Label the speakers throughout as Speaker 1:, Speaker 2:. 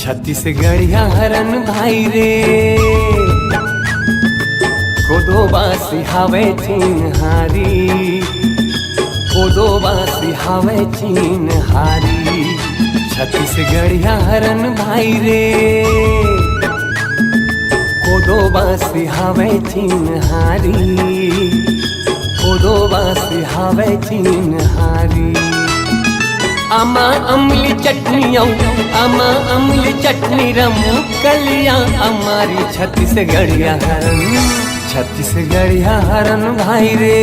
Speaker 1: छत्तीसगढ़िया हरन भाई रे कोदो बासी हावे चिन्हारी कोदो बासी हावे चिन्हारी छत्तीसगढ़िया हरन भाई रे कोदो बासी हावे चिन्हारी कोदो बासी हावे चिन्हारी आमा अम्ली चटनी आमा अम्ली चटनी रमू कलिया हमारी छत्तीसगढ़िया हरन भाई रे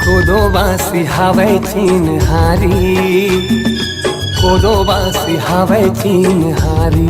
Speaker 1: कोदो बासी हावे चिन्हारी कोदो बासी हावे चिन्हारी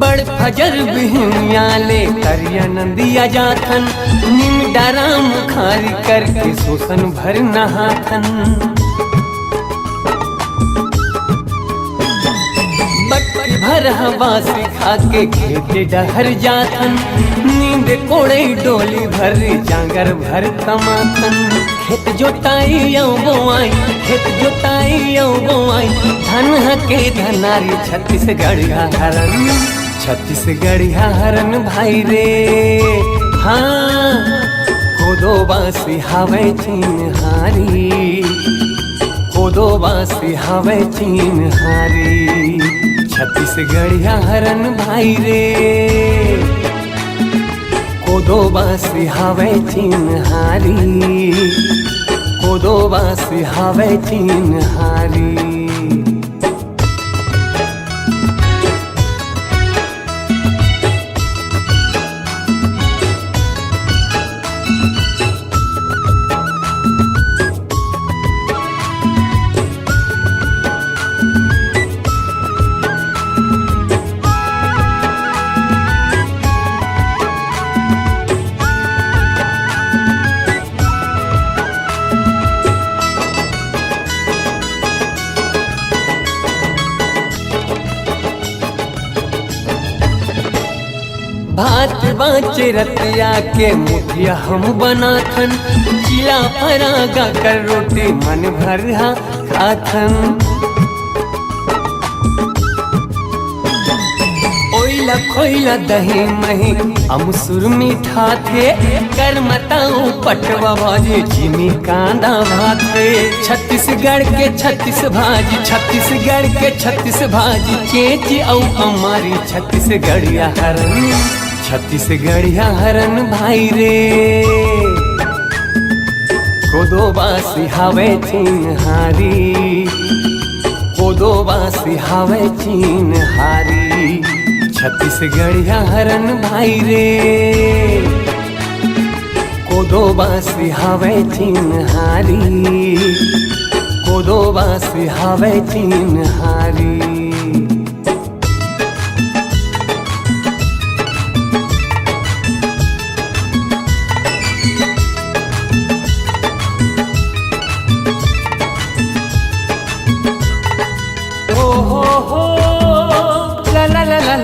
Speaker 1: बड़ फजर बिहनियाले करिया नंदिया जाथन निम डारा मुखारी करके शोषण भर नहाथन बट्टी भर हवा सिखा के खेते डहर जाथन नींद कोड़े डोली भर जांगर भर तमाथन खेत जोताई बोआई खेत जोताई बोआई धन के धनारी छत्तीसगढ़िया हरन भाई रे हाँ कोदो बासी हावे चिन्हारी कोदो बासी हावे चिन्हारी छत्तीसगढ़िया हरन भाई रे कोदो बासी हावे चिन्हारी कोदो बासी हावे चिन्हारी भात बाँचे रतिया के मुठिया हम बनाथन चिला परागा कर रोटी मन भर खाथन ओइला खोइला दही मही अमसुर मीठा थे कर मताऊ पटवा भाजी जिमी कांदा भाते छत्तीसगढ़ के 36 भाजी चेची औ हमारी छत्तीसगढ़िया हरन भाई रे कोदो बासी हावे चिन्हारी कोदो बासी हावे चिन्हारी छत्तीसगढ़िया हरन भाई रे कोदो बासी हावे चिन्हारी कोदो बासी हावे चिन्हारी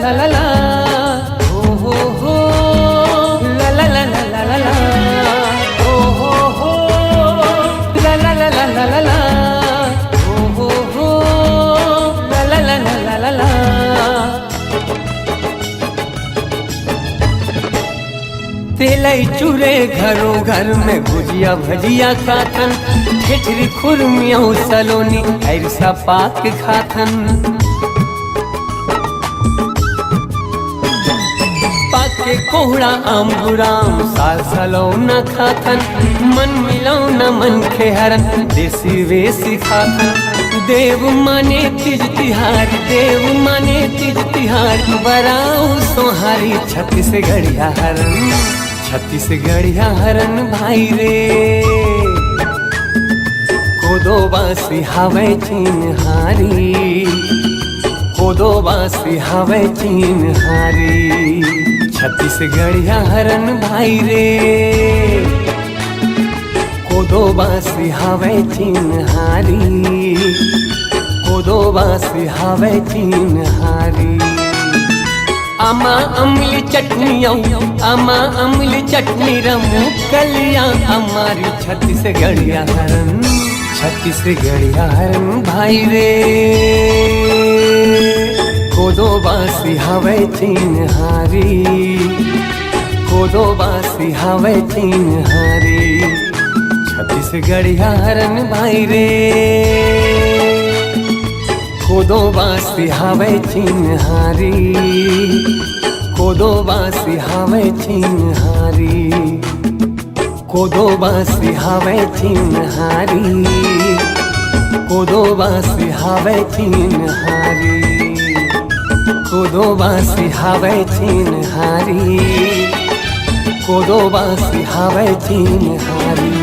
Speaker 1: la la la oh ho ho la la la la la la la oh ho ho la la la la la la la oh ho ho la la la la la la la Telai चूरे घरों घर में भुजिया भजिया खाथन ठेठरी खुरमिया सलोनी ऐसा पाक खाथन के कोहड़ा आमबुराम साल सलौना खाथन मन मिलौना मन खेहरन देसी वेसी खाथन देव माने तीज तिहार बराऊ सोहारी छत्तीसगढ़िया हरन भाई रे। कोदो बासी हवे चिन्हारी, कोदो बासी हवे चिन्हारी। छत्तीसगढ़िया हरन भाई रे, कोदो बासी हवे चिन्हारी, कोदो बासी हवे चिन्हारी। आमा अम्ली चटनी आमा अम्ली चटनी रमू कलिया हमारी छत्तीसगढ़िया हरन, छत्तीसगढ़िया हरन भाई रे। कोदो बासी हवे चिन्हारी, कोदो बासी हवे चिन्हारी। छत्तीसगढ़िया हरन भाई रे, कोदो बासी हवे चिन्हारी, कोदो बासी हवे चिन्हारी। कोदो बासी हवे चिन्हारी, कोदो बासी हवे चिन्हारी। कोदो बासी हवे चिन्हारी, कोदो बासी हवे चिन्हारी।